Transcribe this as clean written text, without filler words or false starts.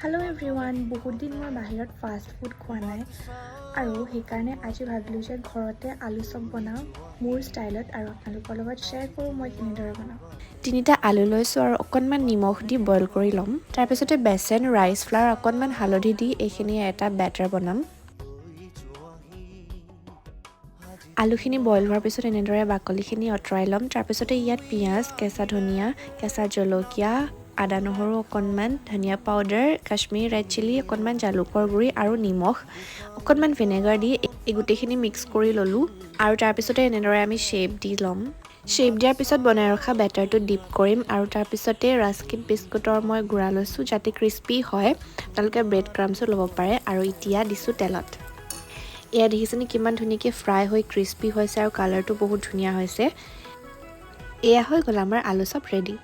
Hello everyone, বহুত দিন মই বাহিৰত ফাষ্ট ফুড খোৱা নাই আৰু সেইকাৰণে আজি ভাবিলোঁ যে ঘৰতে আলু চপ বনাওঁ মোৰ ষ্টাইলত আৰু আপোনালোকৰ লগত শ্বেয়াৰ কৰোঁ মই কেনেদৰে বনাওঁ। তিনিটা আলু লৈছোঁ আৰু অকণমান নিমখ দি বইল কৰি ল'ম। তাৰপিছতে বেচন, ৰাইচ ফ্লাৱাৰ, অকণমান হালধি দি এইখিনি এটা বেটাৰ বনাম। আলুখিনি বইল হোৱাৰ পিছত এনেদৰে বাকলিখিনি আঁতৰাই ল'ম। তাৰপিছতে ইয়াত পিঁয়াজ, কেঁচা ধনিয়া, কেঁচা জলকীয়া, আদা নহৰু অকণমান, ধনিয়া পাউডাৰ, কাশ্মীৰী ৰেড চিলি, অকণমান জালুকৰ গুড়ি আৰু নিমখ, অকণমান ভিনেগাৰ দি এই গোটেইখিনি মিক্স কৰি ল'লোঁ আৰু তাৰপিছতে এনেদৰে আমি শ্বেপ দি ল'ম। শ্বেপ দিয়াৰ পিছত বনাই ৰখা বেটাৰটো ডিপ কৰিম আৰু তাৰপিছতে ৰাস্কিট বিস্কুটৰ মই গুড়া লৈছোঁ যাতে ক্ৰিস্পি হয়। আপোনালোকে ব্ৰেড ক্ৰাম্বছো ল'ব পাৰে আৰু এতিয়া দিছোঁ তেলত। এয়া দেখিছেনে কিমান ধুনীয়াকৈ ফ্ৰাই হৈ ক্ৰিস্পি হৈছে আৰু কালাৰটো বহুত ধুনীয়া হৈছে। এয়া হৈ গ'ল আমাৰ আলু চপ ৰেডি।